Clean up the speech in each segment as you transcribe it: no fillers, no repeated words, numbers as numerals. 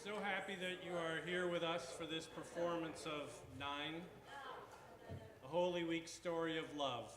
So happy that you are here with us for this performance of 9, a Holy Week story of love.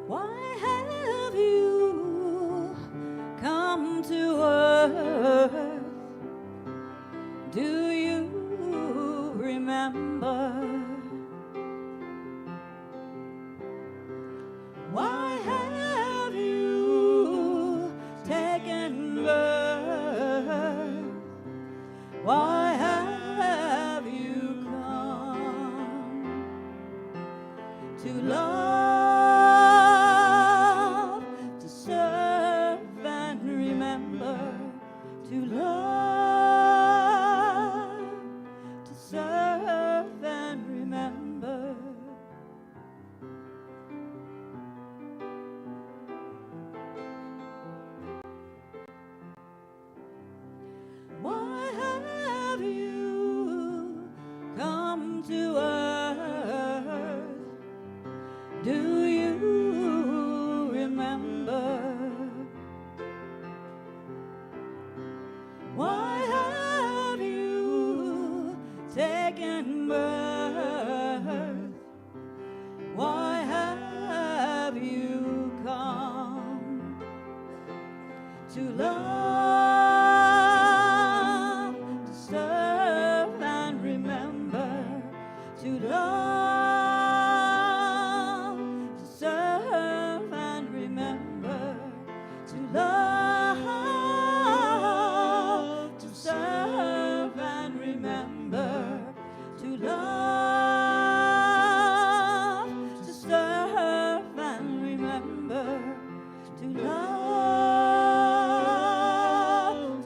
Why have you come to earth? Do you remember? Why have you taken birth? Why have you come to love? To love, to serve and remember. Why have you come to earth? Do you remember? Why have you taken birth? Why have you come to love, to serve and remember? To love, to serve and remember. To love, serve and remember. To love, to serve and remember. To love,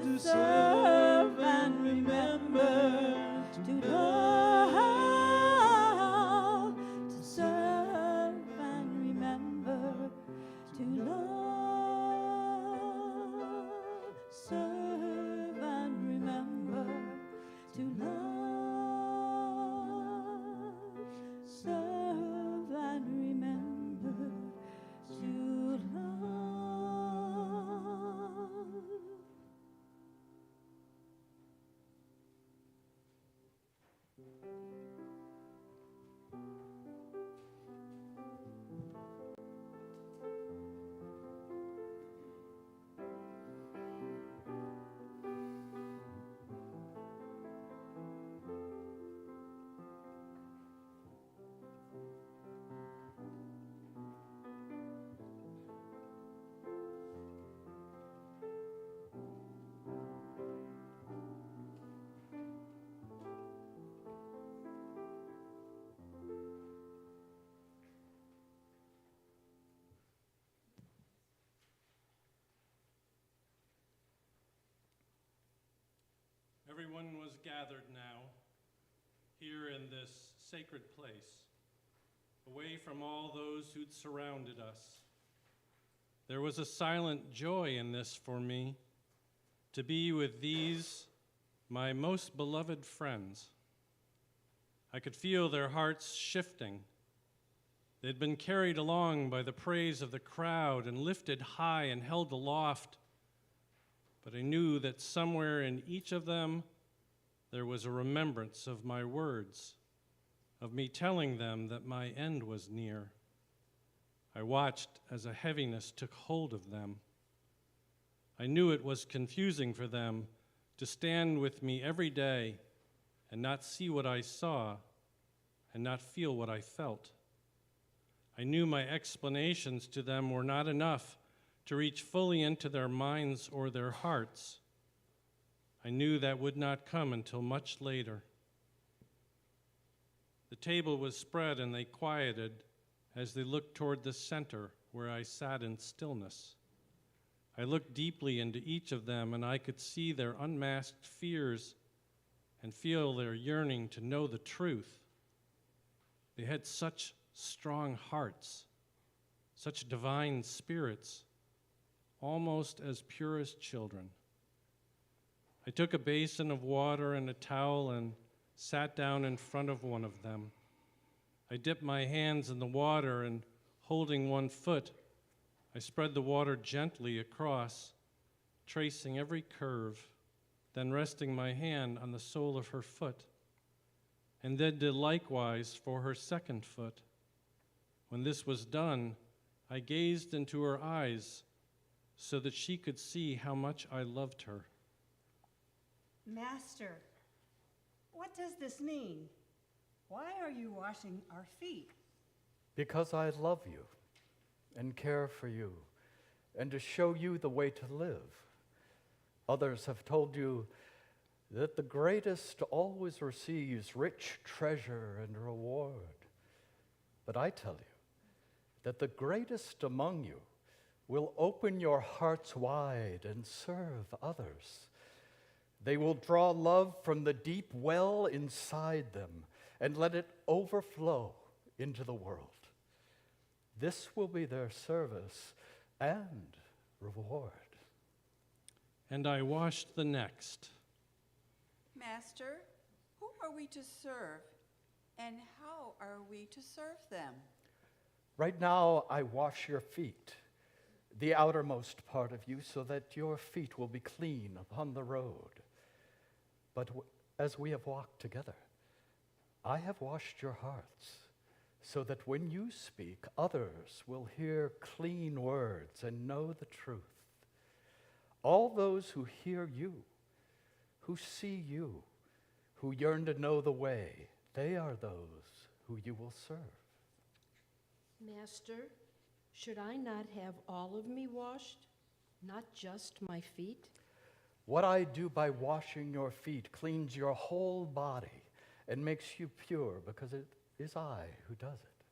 to serve and remember. To love, to serve and remember. To love, serve and remember. To love, serve and remember. To love. Everyone was gathered now, here in this sacred place, away from all those who'd surrounded us. There was a silent joy in this for me, to be with these, my most beloved friends. I could feel their hearts shifting. They'd been carried along by the praise of the crowd and lifted high and held aloft. But I knew that somewhere in each of them there was a remembrance of my words, of me telling them that my end was near. I watched as a heaviness took hold of them. I knew it was confusing for them to stand with me every day and not see what I saw and not feel what I felt. I knew my explanations to them were not enough to reach fully into their minds or their hearts. I knew that would not come until much later. The table was spread and they quieted as they looked toward the center where I sat in stillness. I looked deeply into each of them, and I could see their unmasked fears and feel their yearning to know the truth. They had such strong hearts, such divine spirits, almost as pure as children. I took a basin of water and a towel and sat down in front of one of them. I dipped my hands in the water, and holding one foot, I spread the water gently across, tracing every curve, then resting my hand on the sole of her foot, and then did likewise for her second foot. When this was done, I gazed into her eyes so that she could see how much I loved her. Master, what does this mean? Why are you washing our feet? Because I love you and care for you, and to show you the way to live. Others have told you that the greatest always receives rich treasure and reward. But I tell you that the greatest among you will open your hearts wide and serve others. They will draw love from the deep well inside them and let it overflow into the world. This will be their service and reward. And I washed the next. Master, who are we to serve, and how are we to serve them? Right now, I wash your feet, the outermost part of you, so that your feet will be clean upon the road. But as we have walked together, I have washed your hearts, so that when you speak, others will hear clean words and know the truth. All those who hear you, who see you, who yearn to know the way, they are those who you will serve. Master, should I not have all of me washed, not just my feet? What I do by washing your feet cleans your whole body and makes you pure, because it is I who does it.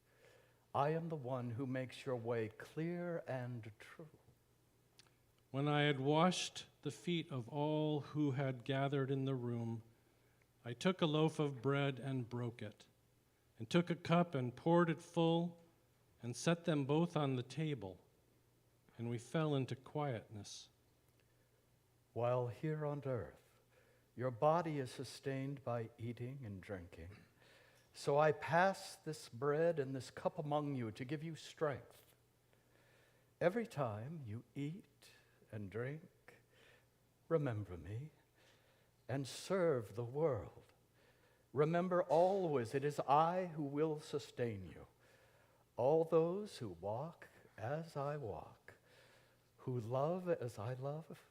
I am the one who makes your way clear and true. When I had washed the feet of all who had gathered in the room, I took a loaf of bread and broke it, and took a cup and poured it full, and set them both on the table, and we fell into quietness. While here on earth, your body is sustained by eating and drinking, so I pass this bread and this cup among you to give you strength. Every time you eat and drink, remember me and serve the world. Remember always, it is I who will sustain you. All those who walk as I walk, who love as I love,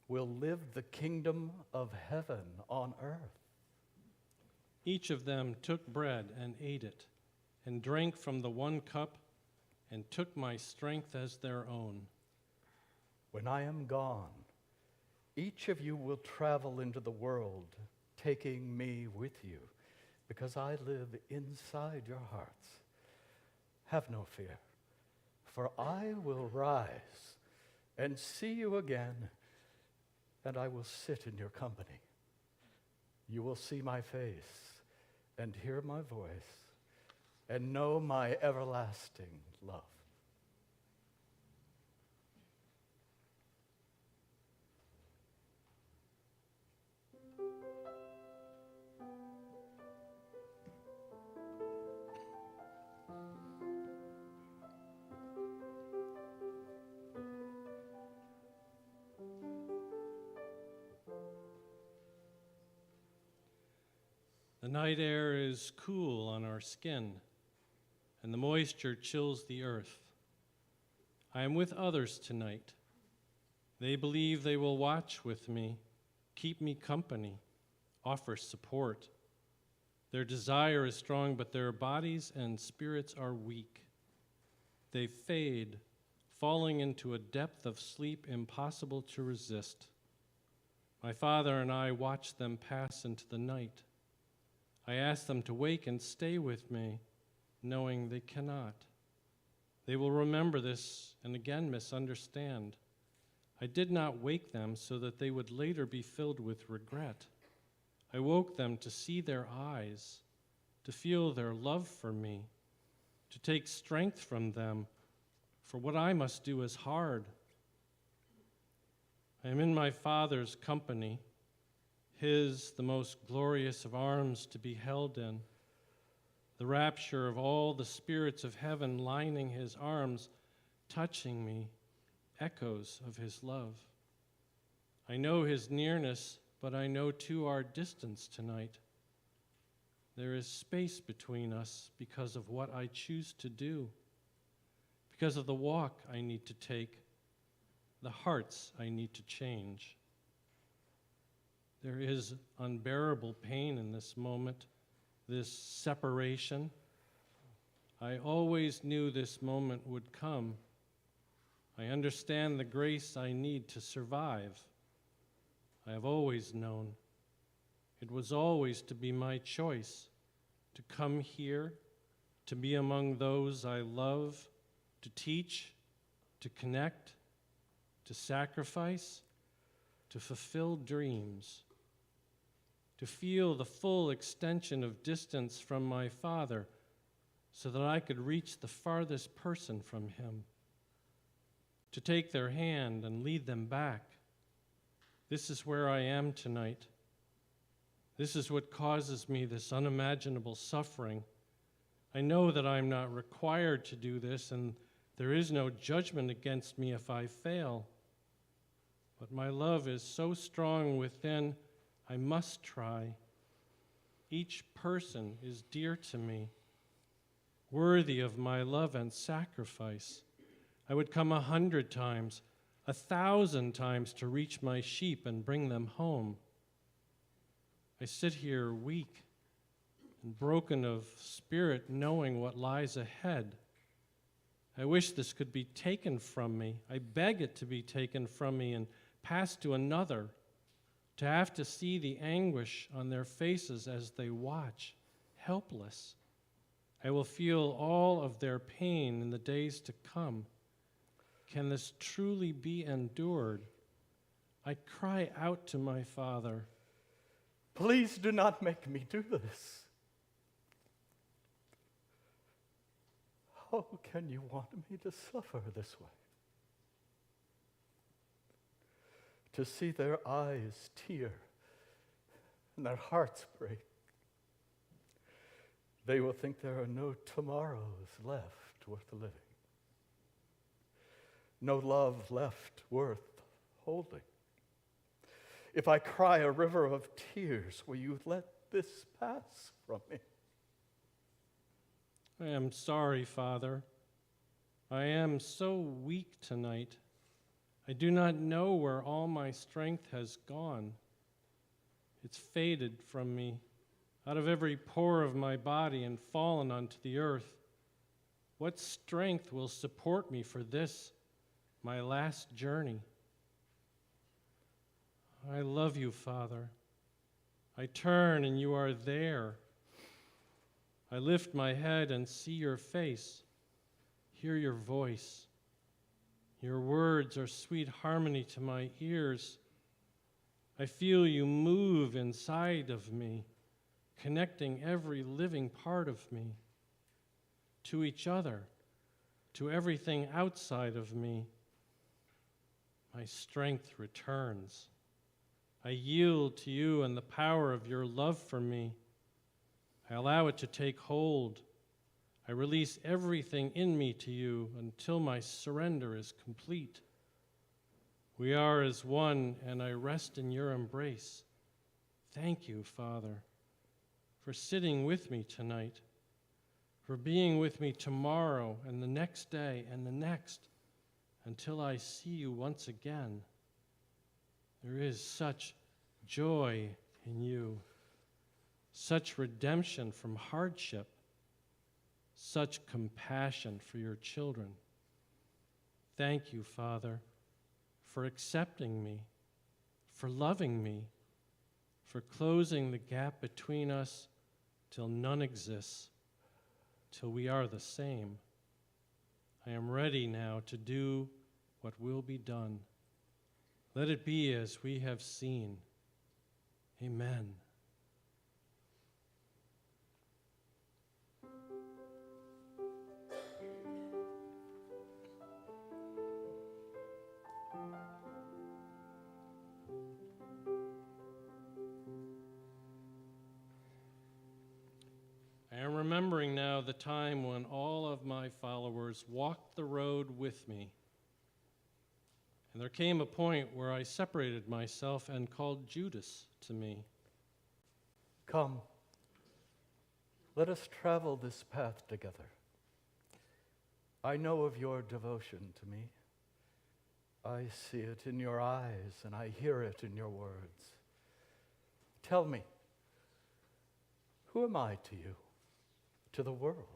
will live the kingdom of heaven on earth. Each of them took bread and ate it, and drank from the one cup, and took my strength as their own. When I am gone, each of you will travel into the world, taking me with you, because I live inside your hearts. Have no fear, for I will rise and see you again, and I will sit in your company. You will see my face and hear my voice and know my everlasting love. The night air is cool on our skin, and the moisture chills the earth. I am with others tonight. They believe they will watch with me, keep me company, offer support. Their desire is strong, but their bodies and spirits are weak. They fade, falling into a depth of sleep impossible to resist. My father and I watch them pass into the night. I ask them to wake and stay with me, knowing they cannot. They will remember this and again misunderstand. I did not wake them so that they would later be filled with regret. I woke them to see their eyes, to feel their love for me, to take strength from them, for what I must do is hard. I am in my Father's company, his the most glorious of arms to be held in, the rapture of all the spirits of heaven lining his arms, touching me, echoes of his love. I know his nearness, but I know too our distance tonight. There is space between us because of what I choose to do, because of the walk I need to take, the hearts I need to change. There is unbearable pain in this moment, this separation. I always knew this moment would come. I understand the grace I need to survive. I have always known. It was always to be my choice to come here, to be among those I love, to teach, to connect, to sacrifice, to fulfill dreams, to feel the full extension of distance from my Father so that I could reach the farthest person from him, to take their hand and lead them back. This is where I am tonight. This is what causes me this unimaginable suffering. I know that I'm not required to do this, and there is no judgment against me if I fail. But my love is so strong within, I must try. Each person is dear to me, worthy of my love and sacrifice. I would come 100 times, 1,000 times to reach my sheep and bring them home. I sit here weak and broken of spirit, knowing what lies ahead. I wish this could be taken from me. I beg it to be taken from me and passed to another, to have to see the anguish on their faces as they watch, helpless. I will feel all of their pain in the days to come. Can this truly be endured? I cry out to my Father. Please do not make me do this. How can you want me to suffer this way? To see their eyes tear and their hearts break. They will think there are no tomorrows left worth living. No love left worth holding. If I cry a river of tears, will you let this pass from me? I am sorry, Father. I am so weak tonight. I do not know where all my strength has gone. It's faded from me, out of every pore of my body and fallen onto the earth. What strength will support me for this, my last journey? I love you, Father. I turn and you are there. I lift my head and see your face, hear your voice. Your words are sweet harmony to my ears. I feel you move inside of me, connecting every living part of me to each other, to everything outside of me. My strength returns. I yield to you and the power of your love for me. I allow it to take hold. I release everything in me to you until my surrender is complete. We are as one, and I rest in your embrace. Thank you, Father, for sitting with me tonight, for being with me tomorrow and the next day and the next, until I see you once again. There is such joy in you, such redemption from hardship, such compassion for your children. Thank you, Father, for accepting me, for loving me, for closing the gap between us till none exists, till we are the same. I am ready now to do what will be done. Let it be as we have seen. Amen. I am remembering now the time when all of my followers walked the road with me. And there came a point where I separated myself and called Judas to me. Come, let us travel this path together. I know of your devotion to me. I see it in your eyes, and I hear it in your words. Tell me, who am I to you, to the world?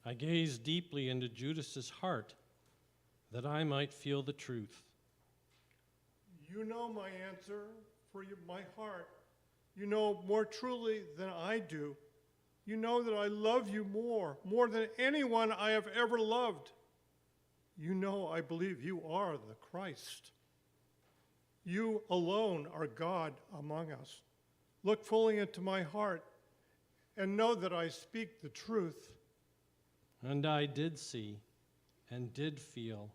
I gazed deeply into Judas's heart that I might feel the truth. You know my answer for my heart. You know more truly than I do. You know that I love you more than anyone I have ever loved. You know I believe you are the Christ. You alone are God among us. Look fully into my heart and know that I speak the truth. And I did see, and did feel,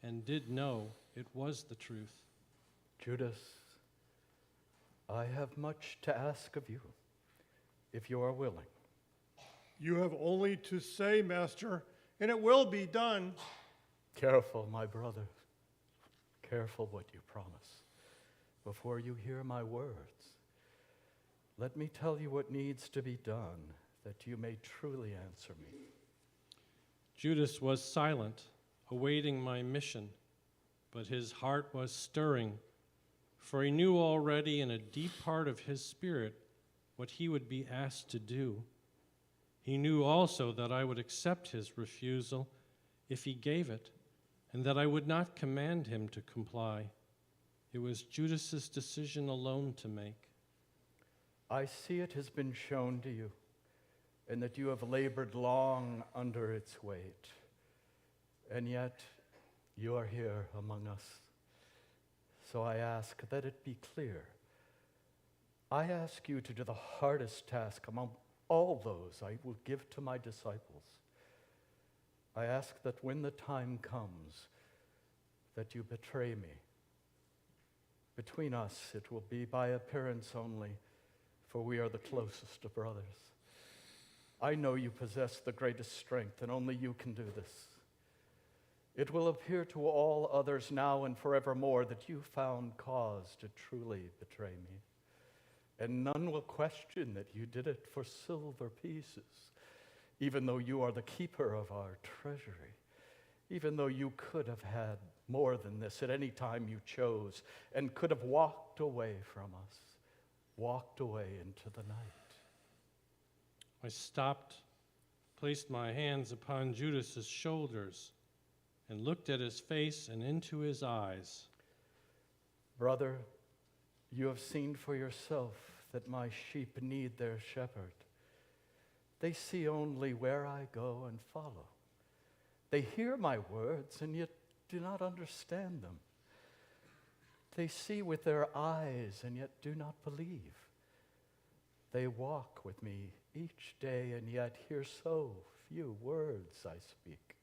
and did know it was the truth. Judas, I have much to ask of you, if you are willing. You have only to say, Master, and it will be done. Careful, my brother. Careful what you promise. Before you hear my words, let me tell you what needs to be done, that you may truly answer me. Judas was silent, awaiting my mission, but his heart was stirring, for he knew already in a deep part of his spirit what he would be asked to do. He knew also that I would accept his refusal if he gave it, and that I would not command him to comply. It was Judas's decision alone to make. I see it has been shown to you, and that you have labored long under its weight. And yet, you are here among us. So I ask that it be clear. I ask you to do the hardest task among all those I will give to my disciples. I ask that when the time comes, that you betray me. Between us, it will be by appearance only, for we are the closest of brothers. I know you possess the greatest strength, and only you can do this. It will appear to all others now and forevermore that you found cause to truly betray me. And none will question that you did it for silver pieces, even though you are the keeper of our treasury, even though you could have had more than this at any time you chose, and could have walked away from us, walked away into the night. I stopped, placed my hands upon Judas's shoulders, and looked at his face and into his eyes. Brother, you have seen for yourself that my sheep need their shepherd. They see only where I go and follow. They hear my words and yet do not understand them. They see with their eyes and yet do not believe. They walk with me each day and yet hear so few words I speak.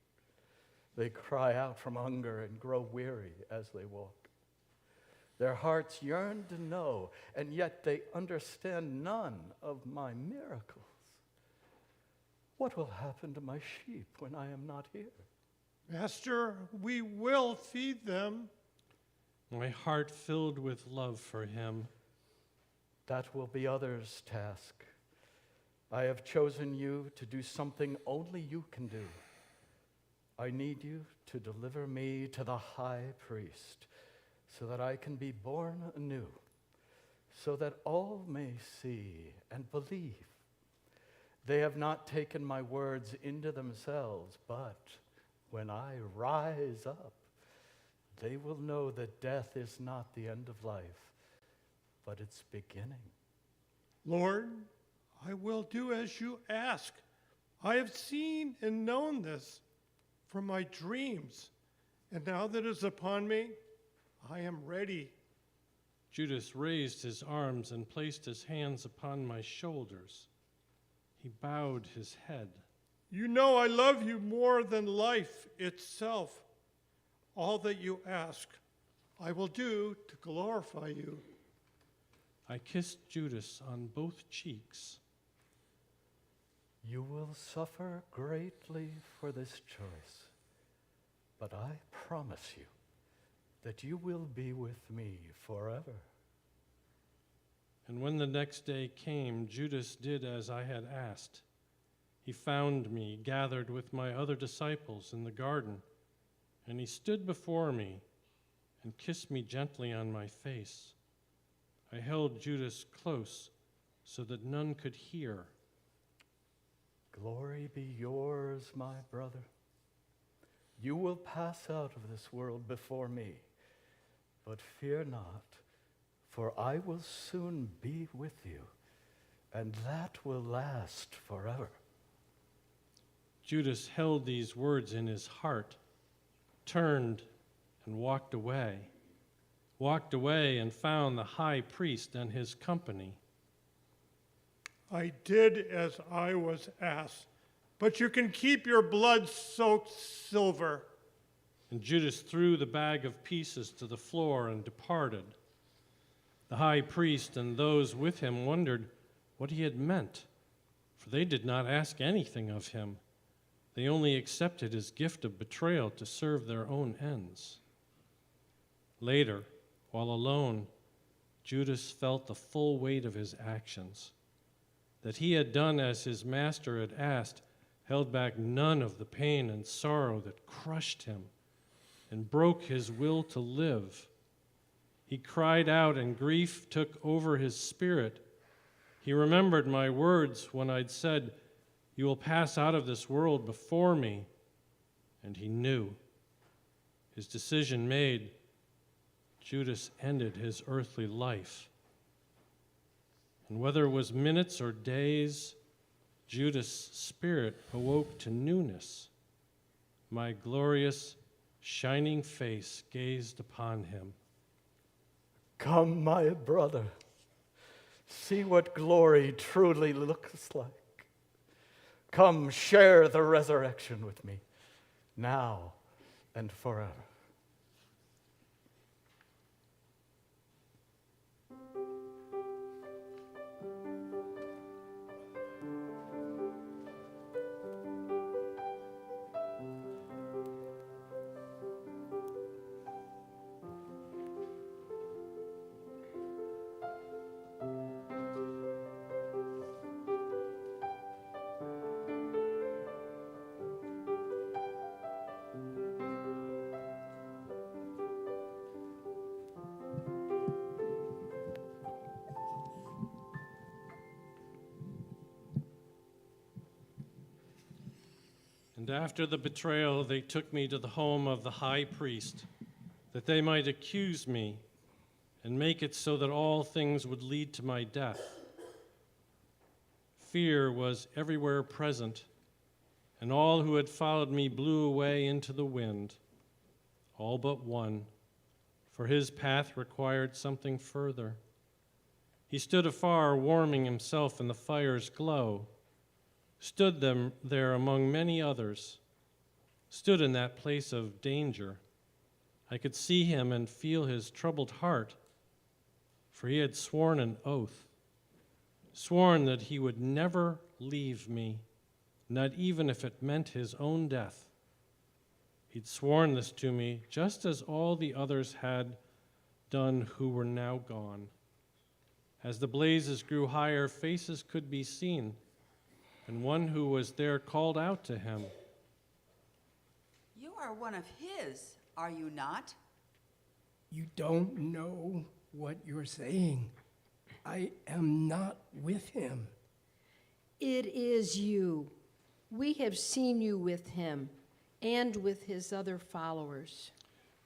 They cry out from hunger and grow weary as they walk. Their hearts yearn to know, and yet they understand none of my miracles. What will happen to my sheep when I am not here? Master, we will feed them. My heart filled with love for him. That will be others' task. I have chosen you to do something only you can do. I need you to deliver me to the high priest, so that I can be born anew, so that all may see and believe. They have not taken my words into themselves, but when I rise up, they will know that death is not the end of life, but its beginning. Lord, I will do as you ask. I have seen and known this from my dreams And now that it is upon me, I am ready. Judas raised his arms and placed his hands upon my shoulders. He bowed his head. You know I love you more than life itself. All that you ask, I will do to glorify you. I kissed Judas on both cheeks. You will suffer greatly for this choice, but I promise you that you will be with me forever. And when the next day came, Judas did as I had asked. He found me gathered with my other disciples in the garden, and he stood before me and kissed me gently on my face. I held Judas close so that none could hear. Glory be yours, my brother. You will pass out of this world before me, but fear not, for I will soon be with you, and that will last forever. Judas held these words in his heart, turned and walked away and found the high priest and his company. I did as I was asked, but you can keep your blood-soaked silver. And Judas threw the bag of pieces to the floor and departed. The high priest and those with him wondered what he had meant, for they did not ask anything of him. They only accepted his gift of betrayal to serve their own ends. Later, while alone, Judas felt the full weight of his actions. That he had done as his master had asked held back none of the pain and sorrow that crushed him and broke his will to live. He cried out, and grief took over his spirit. He remembered my words when I'd said, "You will pass out of this world before me," and he knew. His decision made, Judas ended his earthly life. And whether it was minutes or days, Judas' spirit awoke to newness. My glorious, shining face gazed upon him. Come, my brother, see what glory truly looks like. Come, share the resurrection with me, now and forever. And after the betrayal, they took me to the home of the high priest, that they might accuse me and make it so that all things would lead to my death. Fear was everywhere present, and all who had followed me blew away into the wind, all but one, for his path required something further. He stood afar, warming himself in the fire's glow, stood there among many others, stood in that place of danger. I could see him and feel his troubled heart, for he had sworn an oath, sworn that he would never leave me, not even if it meant his own death. He'd sworn this to me just as all the others had done who were now gone. As the blazes grew higher, faces could be seen, and one who was there called out to him, You are one of his, are you not? You don't know what you're saying. I am not with him. It is you. We have seen you with him and with his other followers.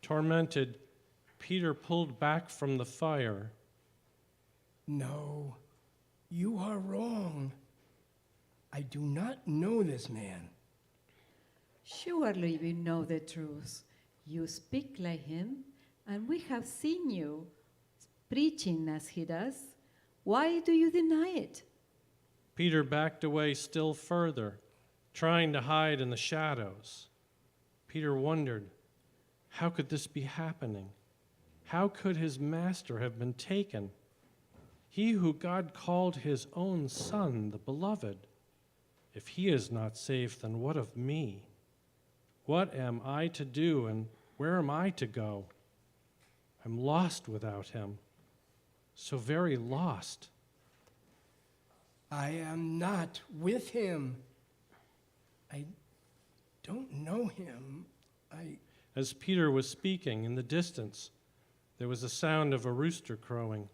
Tormented, Peter pulled back from the fire. No, you are wrong. I do not know this man. Surely we know the truth. You speak like him, and we have seen you preaching as he does. Why do you deny it? Peter backed away still further, trying to hide in the shadows. Peter wondered, how could this be happening? How could his master have been taken? He who God called his own son, the beloved. If he is not safe, then what of me? What am I to do, and where am I to go? I'm lost without him, so very lost. I am not with him. I don't know him. As Peter was speaking, in the distance, there was the sound of a rooster crowing.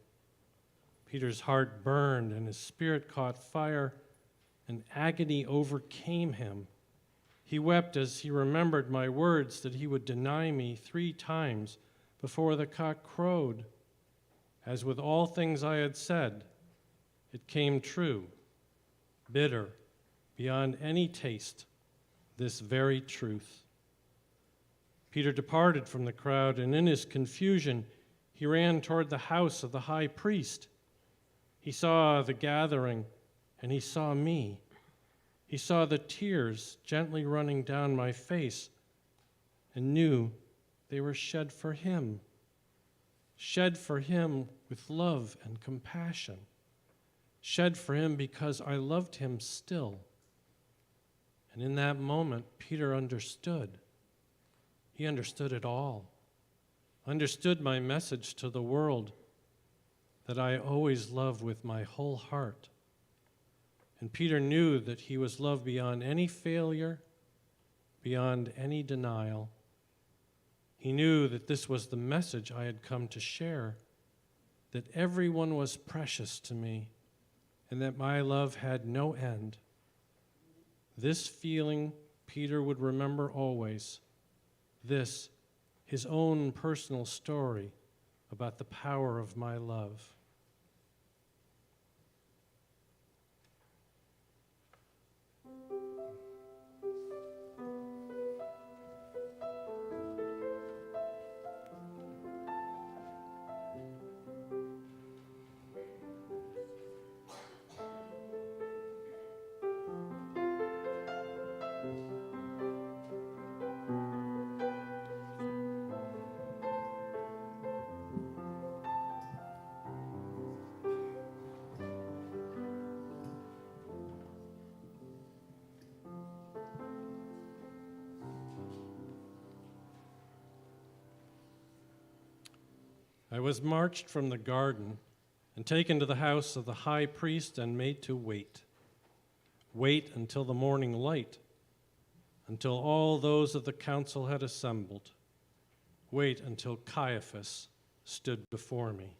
Peter's heart burned and his spirit caught fire, and agony overcame him. He wept as he remembered my words that he would deny me 3 times before the cock crowed. As with all things I had said, it came true, bitter, beyond any taste, this very truth. Peter departed from the crowd, and in his confusion, he ran toward the house of the high priest. He saw the gathering, and he saw me. He saw the tears gently running down my face, and knew they were shed for him with love and compassion, shed for him because I loved him still. And in that moment, Peter understood. He understood it all, understood my message to the world that I always love with my whole heart. And Peter knew that he was loved beyond any failure, beyond any denial. He knew that this was the message I had come to share, that everyone was precious to me, and that my love had no end. This feeling Peter would remember always. This, his own personal story about the power of my love. I was marched from the garden and taken to the house of the high priest and made to wait. Wait until the morning light, until all those of the council had assembled. Wait until Caiaphas stood before me.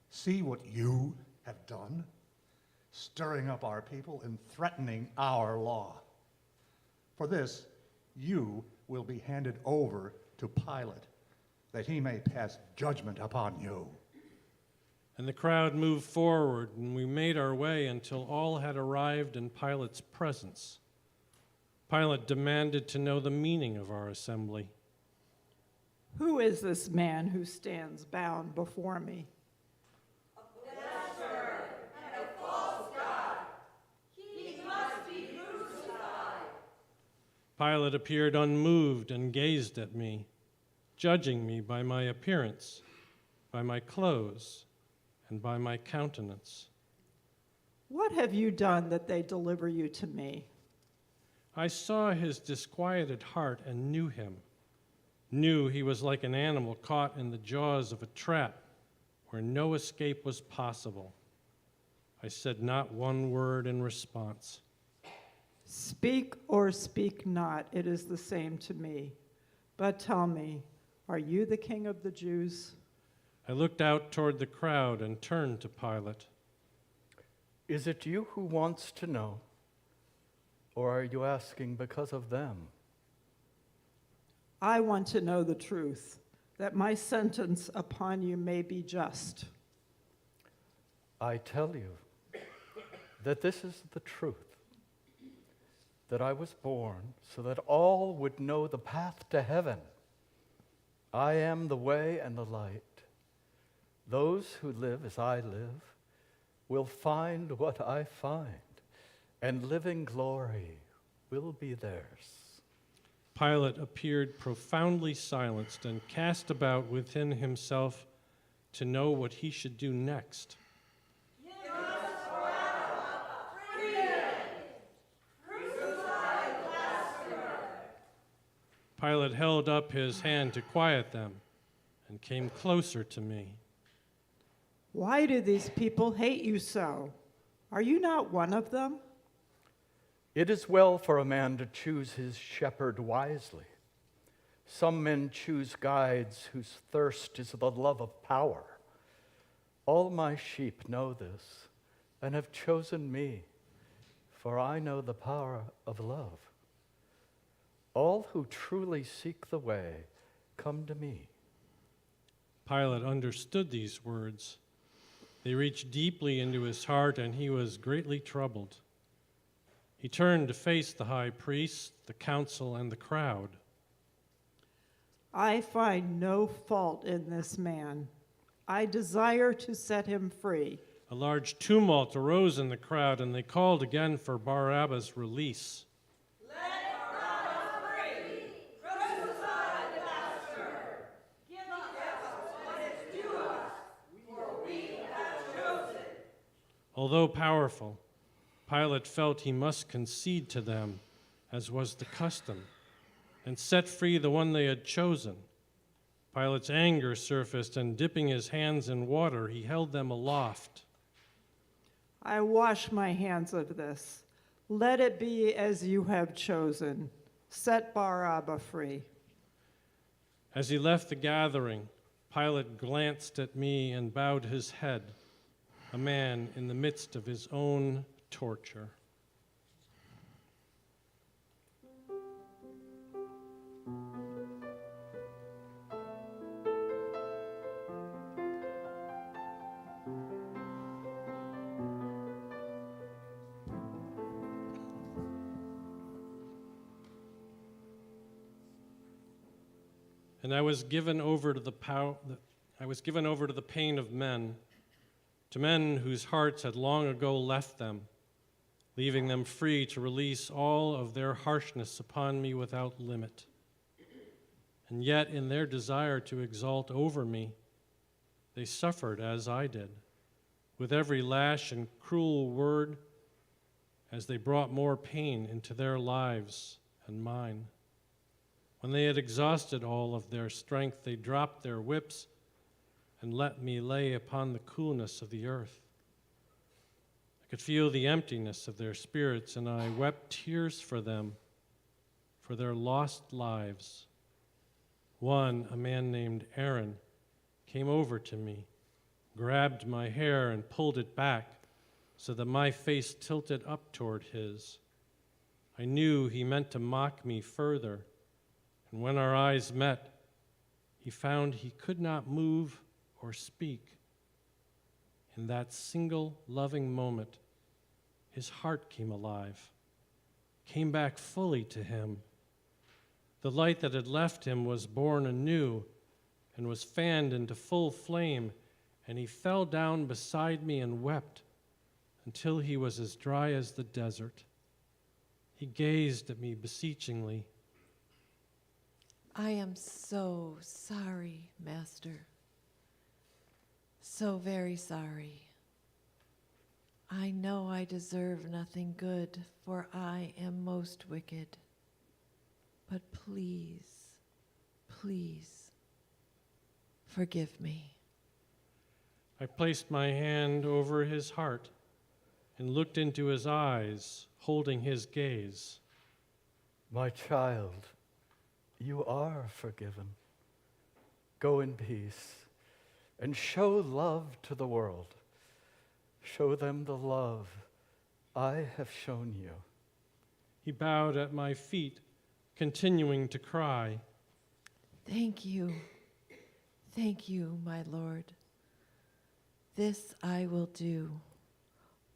See what you have done, stirring up our people and threatening our law. For this, you will be handed over to Pilate, that he may pass judgment upon you. And the crowd moved forward, and we made our way until all had arrived in Pilate's presence. Pilate demanded to know the meaning of our assembly. Who is this man who stands bound before me? Pilate appeared unmoved and gazed at me, judging me by my appearance, by my clothes, and by my countenance. What have you done that they deliver you to me? I saw his disquieted heart and knew him, knew he was like an animal caught in the jaws of a trap where no escape was possible. I said not one word in response. Speak or speak not, it is the same to me. But tell me, are you the king of the Jews? I looked out toward the crowd and turned to Pilate. Is it you who wants to know, or are you asking because of them? I want to know the truth, that my sentence upon you may be just. I tell you that this is the truth. that I was born so that all would know the path to heaven. I am the way and the light. Those who live as I live will find what I find, and living glory will be theirs. Pilate appeared profoundly silenced and cast about within himself to know what he should do next. Pilate held up his hand to quiet them and came closer to me. Why do these people hate you so? Are you not one of them? It is well for a man to choose his shepherd wisely. Some men choose guides whose thirst is the love of power. All my sheep know this and have chosen me, for I know the power of love. All who truly seek the way come to me. Pilate understood these words. They reached deeply into his heart, and he was greatly troubled. He turned to face the high priest, the council, and the crowd. I find no fault in this man. I desire to set him free. A large tumult arose in the crowd, and they called again for Barabbas' release. Although powerful, Pilate felt he must concede to them, as was the custom, and set free the one they had chosen. Pilate's anger surfaced, and dipping his hands in water, he held them aloft. I wash my hands of this. Let it be as you have chosen. Set Barabbas free. As he left the gathering, Pilate glanced at me and bowed his head, a man in the midst of his own torture. And I was given over to the pain of men, to men whose hearts had long ago left them, leaving them free to release all of their harshness upon me without limit. And yet, in their desire to exalt over me, they suffered as I did, with every lash and cruel word, as they brought more pain into their lives and mine. When they had exhausted all of their strength, they dropped their whips and let me lay upon the coolness of the earth. I could feel the emptiness of their spirits, and I wept tears for them, for their lost lives. One, a man named Aaron, came over to me, grabbed my hair and pulled it back so that my face tilted up toward his. I knew he meant to mock me further, and when our eyes met, he found he could not move or speak. In that single loving moment, his heart came alive, came back fully to him. The light that had left him was born anew and was fanned into full flame, and he fell down beside me and wept until he was as dry as the desert. He gazed at me beseechingly. I am so sorry, Master. So very sorry. I know I deserve nothing good, for I am most wicked. But please, please, forgive me. I placed my hand over his heart and looked into his eyes, holding his gaze. My child, you are forgiven. Go in peace and show love to the world. Show them the love I have shown you. He bowed at my feet, continuing to cry. Thank you, my Lord. This I will do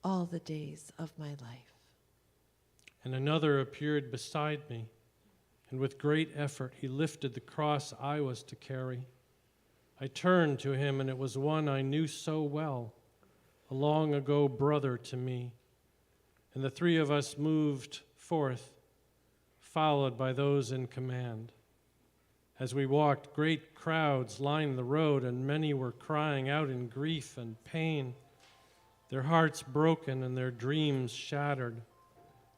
all the days of my life. and another appeared beside me, and with great effort he lifted the cross I was to carry. I turned to him, and it was one I knew so well, a long ago brother to me, and the three of us moved forth, followed by those in command. As we walked, great crowds lined the road, and many were crying out in grief and pain, their hearts broken and their dreams shattered.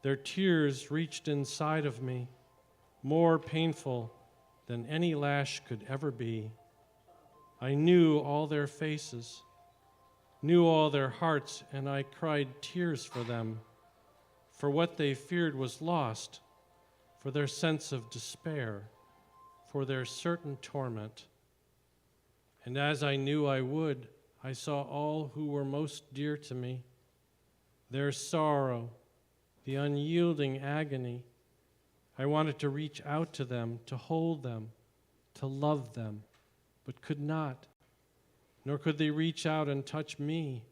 Their tears reached inside of me, more painful than any lash could ever be. I knew all their faces, knew all their hearts, and I cried tears for them, for what they feared was lost, for their sense of despair, for their certain torment. And as I knew I would, I saw all who were most dear to me, their sorrow, the unyielding agony. I wanted to reach out to them, to hold them, to love them, but could not, nor could they reach out and touch me.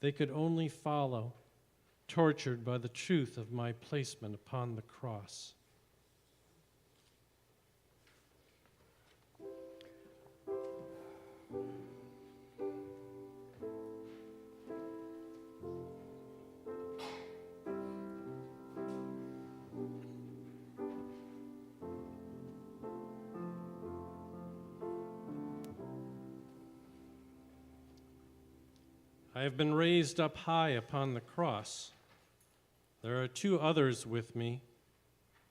They could only follow, tortured by the truth of my placement upon the cross. I have been raised up high upon the cross. There are two others with me,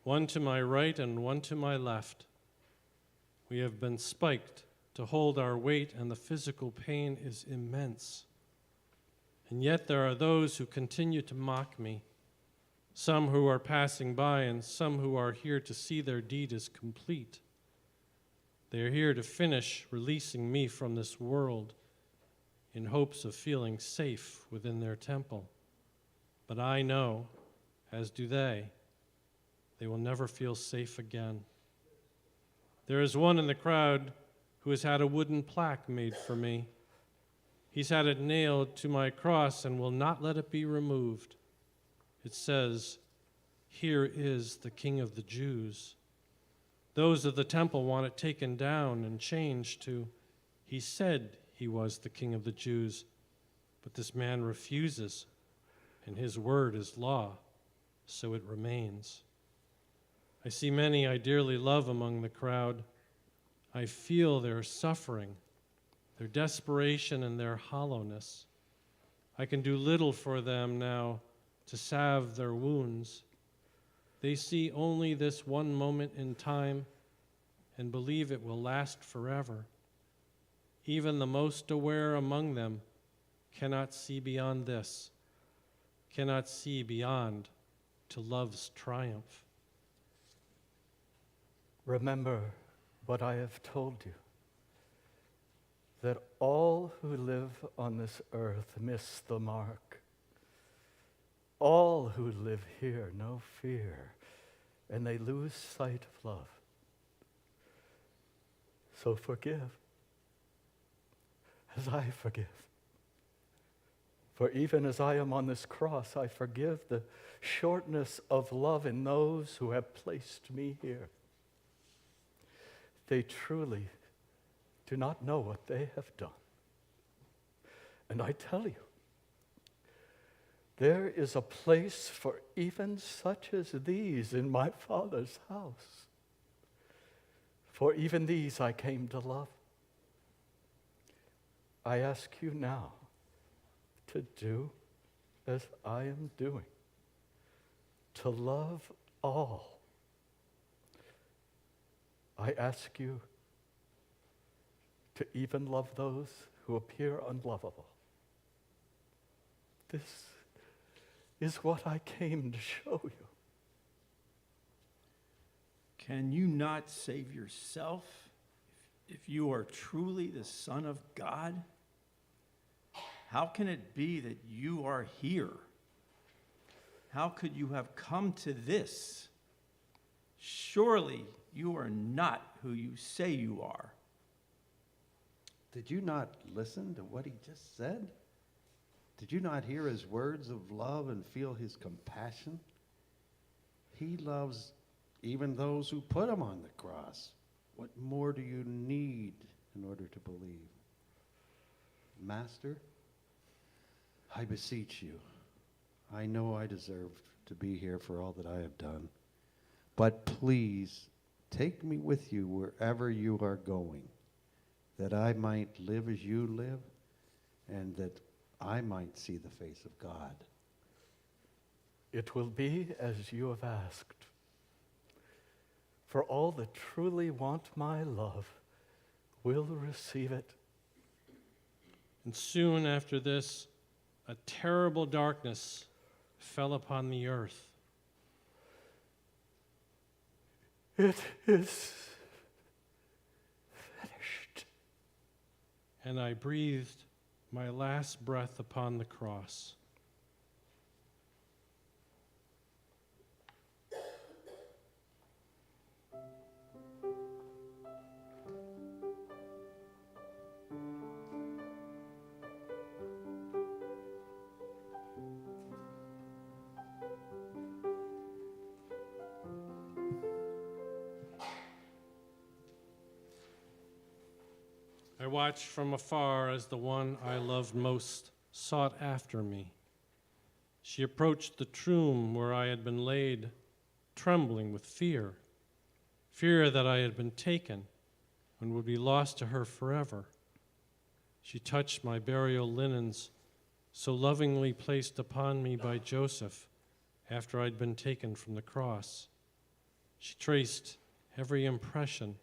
one to my right and one to my left. We have been spiked to hold our weight, and the physical pain is immense. And yet there are those who continue to mock me, some who are passing by and some who are here to see their deed is complete. They are here to finish releasing me from this world in hopes of feeling safe within their temple. But I know, as do they will never feel safe again. There is one in the crowd who has had a wooden plaque made for me. He's had it nailed to my cross and will not let it be removed. It says, "Here is the King of the Jews." Those of the temple want it taken down and changed to, "He said he was the King of the Jews," but this man refuses, and his word is law, so it remains. I see many I dearly love among the crowd. I feel their suffering, their desperation, and their hollowness. I can do little for them now to salve their wounds. They see only this one moment in time and believe it will last forever. Even the most aware among them cannot see beyond this, cannot see beyond to love's triumph. Remember what I have told you, that all who live on this earth miss the mark. All who live here know fear, and they lose sight of love. So forgive, as I forgive. For even as I am on this cross, I forgive the shortness of love in those who have placed me here. They truly do not know what they have done. And I tell you, there is a place for even such as these in my Father's house. For even these I came to love. I ask you now to do as I am doing, to love all. I ask you to even love those who appear unlovable. This is what I came to show you. Can you not save yourself if you are truly the Son of God? How can it be that you are here? How could you have come to this? Surely you are not who you say you are. Did you not listen to what he just said? Did you not hear his words of love and feel his compassion? He loves even those who put him on the cross. What more do you need in order to believe? Master, I beseech you, I know I deserve to be here for all that I have done, but please take me with you wherever you are going, that I might live as you live, and that I might see the face of God. It will be as you have asked. For all that truly want my love will receive it. And soon after this, a terrible darkness fell upon the earth. It is finished. And I breathed my last breath upon the cross. I watched from afar as the one I loved most sought after me. She approached the tomb where I had been laid, trembling with fear that I had been taken and would be lost to her forever. She touched my burial linens, so lovingly placed upon me by Joseph after I'd been taken from the cross. She traced every impression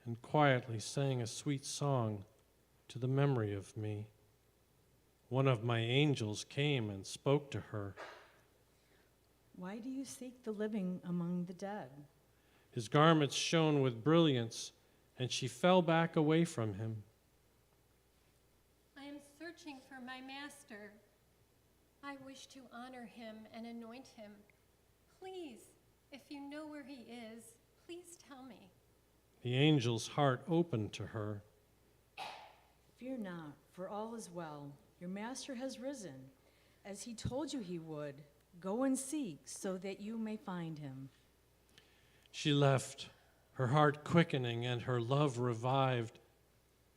and quietly sang a sweet song to the memory of me. One of my angels came and spoke to her. Why do you seek the living among the dead? His garments shone with brilliance, and she fell back away from him. I am searching for my master. I wish to honor him and anoint him. Please, if you know where he is, please tell me. The angel's heart opened to her. Fear not, for all is well. Your master has risen, as he told you he would. Go and seek, so that you may find him. She left, her heart quickening and her love revived,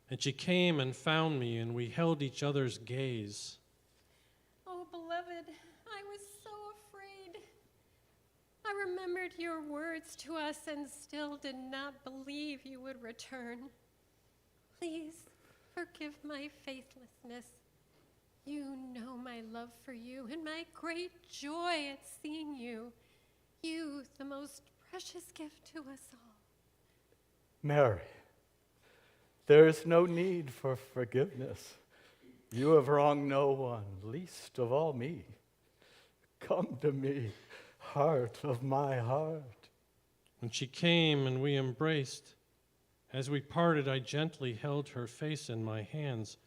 and she came and found me, and we held each other's gaze. Oh, beloved, I was so afraid. I remembered your words to us and still did not believe you would return. Please forgive my faithlessness. You know my love for you and my great joy at seeing you. You, the most precious gift to us all. Mary, there is no need for forgiveness. You have wronged no one, least of all me. Come to me, heart of my heart. When she came and we embraced, as we parted, I gently held her face in my hands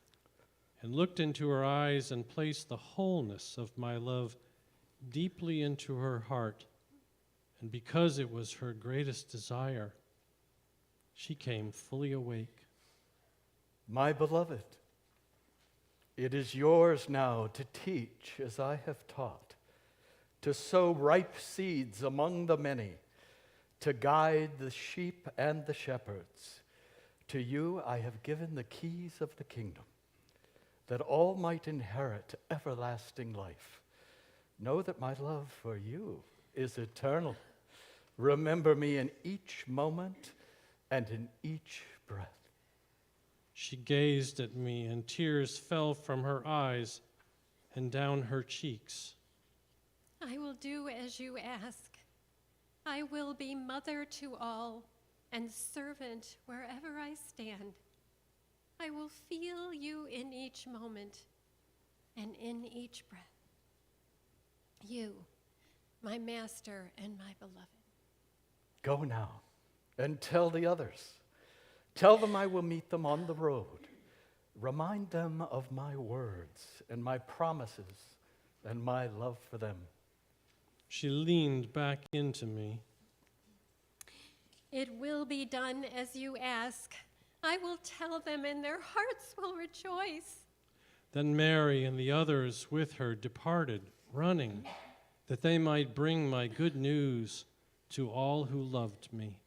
and looked into her eyes and placed the wholeness of my love deeply into her heart. And because it was her greatest desire, she came fully awake. My beloved, it is yours now to teach as I have taught, to sow ripe seeds among the many, to guide the sheep and the shepherds. To you I have given the keys of the kingdom, that all might inherit everlasting life. Know that my love for you is eternal. Remember me in each moment and in each breath. She gazed at me, and tears fell from her eyes and down her cheeks. I will do as you ask. I will be mother to all and servant wherever I stand. I will feel you in each moment and in each breath. You, my master and my beloved. Go now and tell the others. Tell them I will meet them on the road. Remind them of my words and my promises and my love for them. She leaned back into me. It will be done as you ask. I will tell them, and their hearts will rejoice. Then Mary and the others with her departed, running, that they might bring my good news to all who loved me.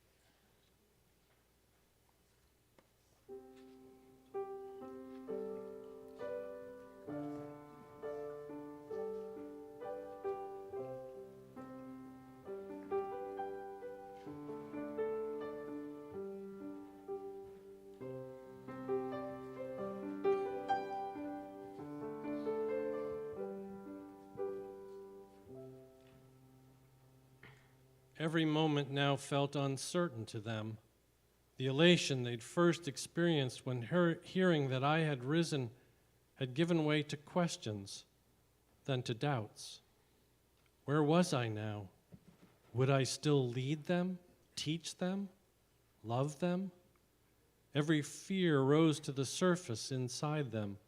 Every moment now felt uncertain to them. The elation they'd first experienced when hearing that I had risen had given way to questions, then to doubts. Where was I now? Would I still lead them, teach them, love them? Every fear rose to the surface inside them,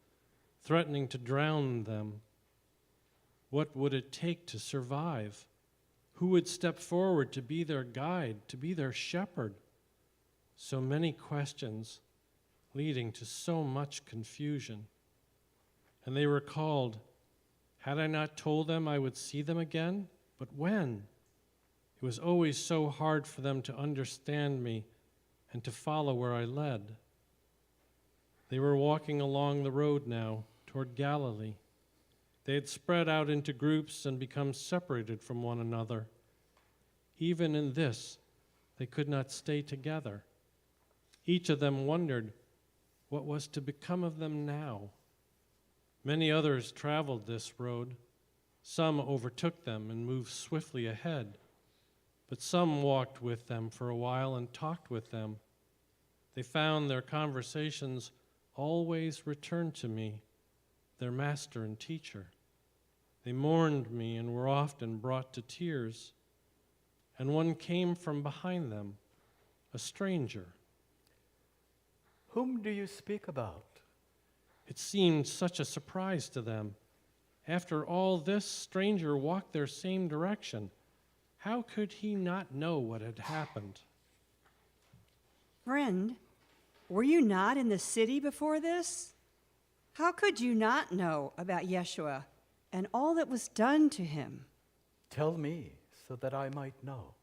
threatening to drown them. What would it take to survive? Who would step forward to be their guide, to be their shepherd? So many questions leading to so much confusion. And they recalled, had I not told them I would see them again? But when? It was always so hard for them to understand me and to follow where I led. They were walking along the road now toward Galilee. They had spread out into groups and become separated from one another. Even in this, they could not stay together. Each of them wondered what was to become of them now. Many others traveled this road. Some overtook them and moved swiftly ahead, but some walked with them for a while and talked with them. They found their conversations always returned to me, their master and teacher. They mourned me and were often brought to tears. And one came from behind them, a stranger. Whom do you speak about? It seemed such a surprise to them. After all, this stranger walked their same direction. How could he not know what had happened? Friend, were you not in the city before this? How could you not know about Yeshua and all that was done to him? Tell me, so that I might know.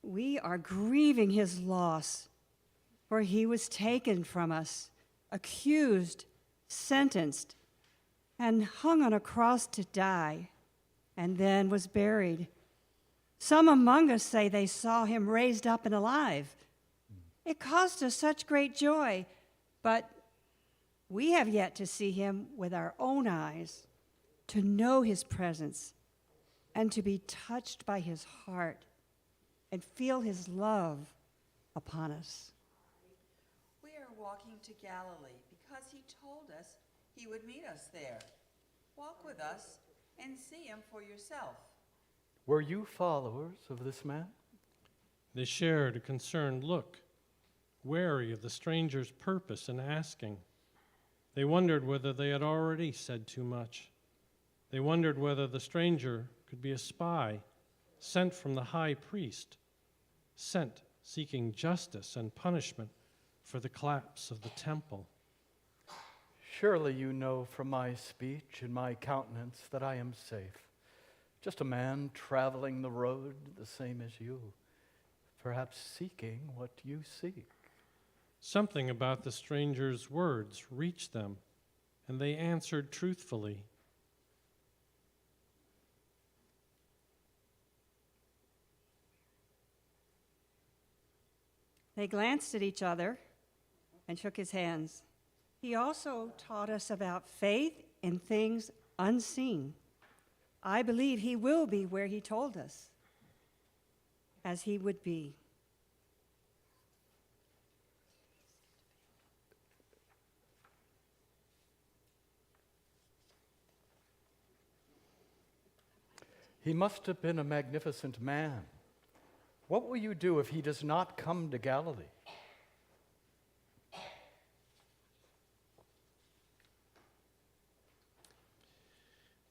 We are grieving his loss, for he was taken from us, accused, sentenced, and hung on a cross to die, and then was buried. Some among us say they saw him raised up and alive. It caused us such great joy, but we have yet to see him with our own eyes, to know his presence, and to be touched by his heart and feel his love upon us. We are walking to Galilee because he told us he would meet us there. Walk with us and see him for yourself. Were you followers of this man? They shared a concerned look, wary of the stranger's purpose in asking. They wondered whether they had already said too much. They wondered whether the stranger could be a spy sent from the high priest, sent seeking justice and punishment for the collapse of the temple. Surely you know from my speech and my countenance that I am safe. Just a man traveling the road the same as you, perhaps seeking what you seek. Something about the stranger's words reached them, and they answered truthfully. They glanced at each other and shook his hands. He also taught us about faith in things unseen. I believe he will be where he told us, as he would be. He must have been a magnificent man. What will you do if he does not come to Galilee?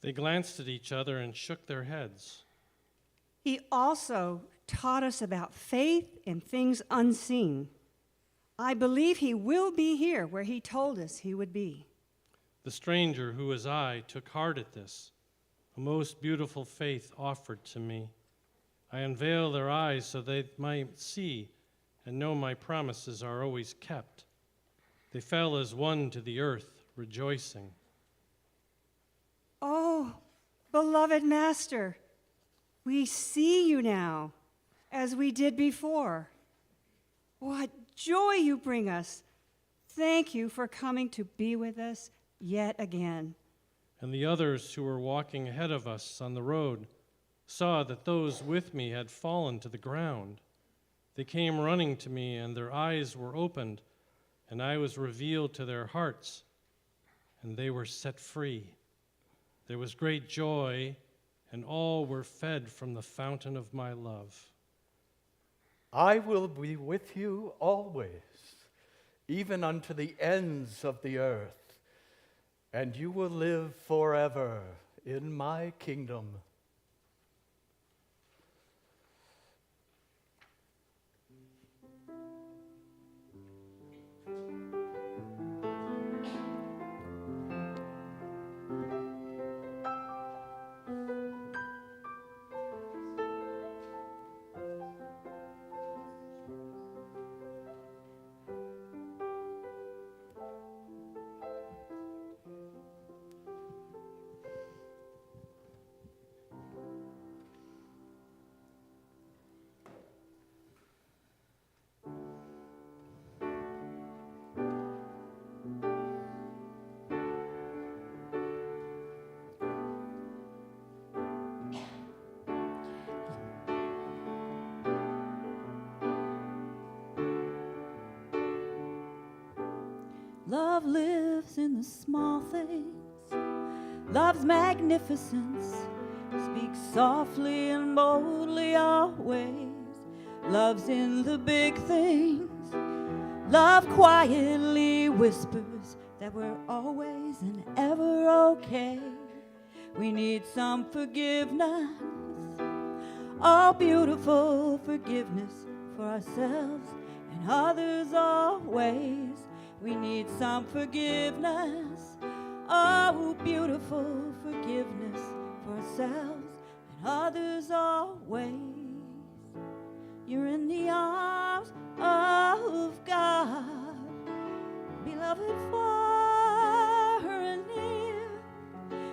They glanced at each other and shook their heads. He also taught us about faith in things unseen. I believe he will be here where he told us he would be. The stranger, who was I, took heart at this. a most beautiful faith offered to me. I unveil their eyes so they might see and know my promises are always kept. They fell as one to the earth, rejoicing. Oh, beloved Master, we see you now as we did before. What joy you bring us. Thank you for coming to be with us yet again. And the others who were walking ahead of us on the road saw that those with me had fallen to the ground. They came running to me, and their eyes were opened, and I was revealed to their hearts, and they were set free. There was great joy, and all were fed from the fountain of my love. I will be with you always, even unto the ends of the earth, and you will live forever in my kingdom. Love lives in the small things. Love's magnificence speaks softly and boldly always. Love's in the big things. Love quietly whispers that we're always and ever okay. We need some forgiveness. Oh, beautiful forgiveness for ourselves and others always. We need some forgiveness. Oh, beautiful forgiveness for ourselves and others always. You're in the arms of God, beloved far and near.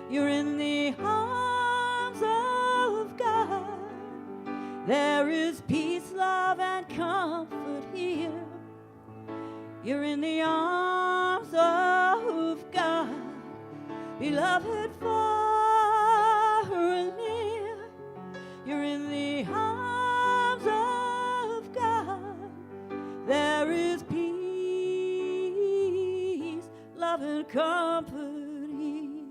You're in the arms of God. There is peace, love, and comfort here. You're in the arms of God, beloved far and near. You're in the arms of God. There is peace, love, and comfort here.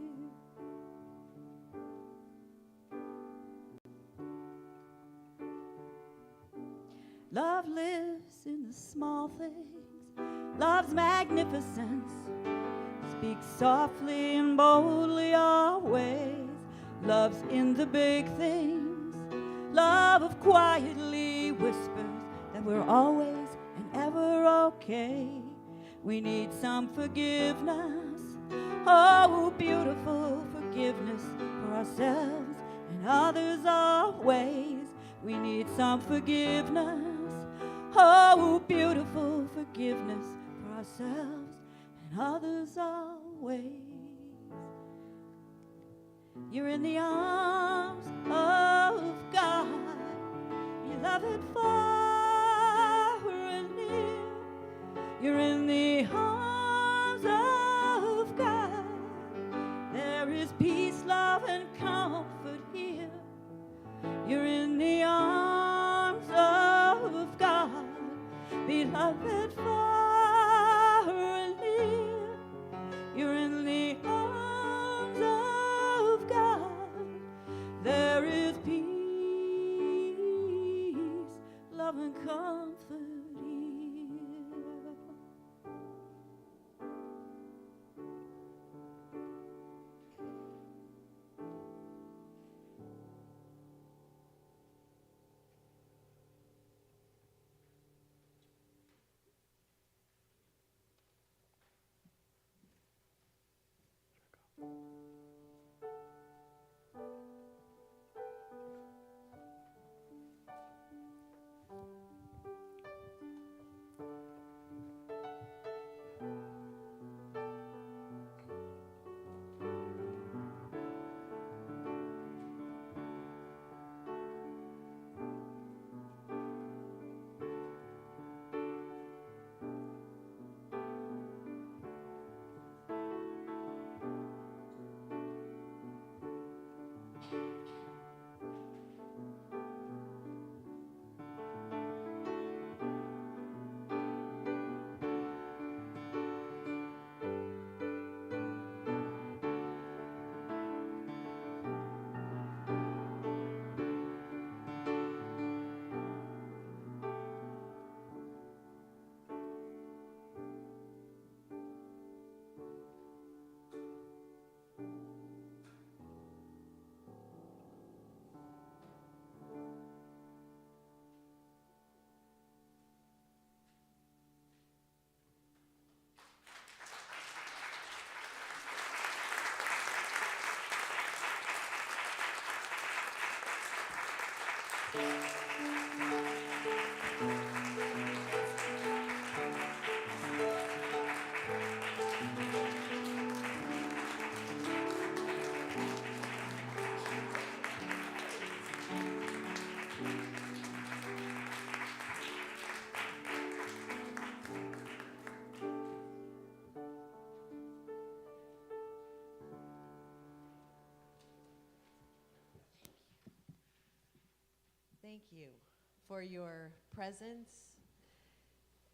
Love lives in the small things. Love's magnificence speaks softly and boldly always. Love's in the big things. Love quietly whispers that we're always and ever okay. We need some forgiveness. Oh, beautiful forgiveness for ourselves and others always. We need some forgiveness. Oh, beautiful forgiveness for ourselves and others always. You're in the arms of God, beloved far and near. You're in the arms of God. There is peace, love, and comfort here. You're in the arms of God, beloved far and near. You're in the arms of God. There is peace, love, and comfort here. Thank you for your presence.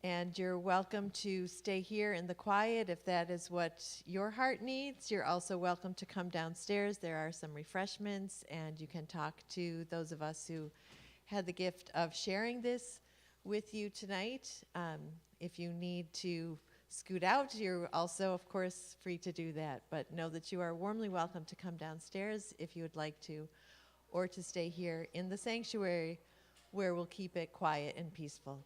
And you're welcome to stay here in the quiet if that is what your heart needs. You're also welcome to come downstairs. There are some refreshments, and you can talk to those of us who had the gift of sharing this with you tonight. If you need to scoot out, you're also, of course, free to do that. But know that you are warmly welcome to come downstairs if you would like to, or to stay here in the sanctuary where we'll keep it quiet and peaceful.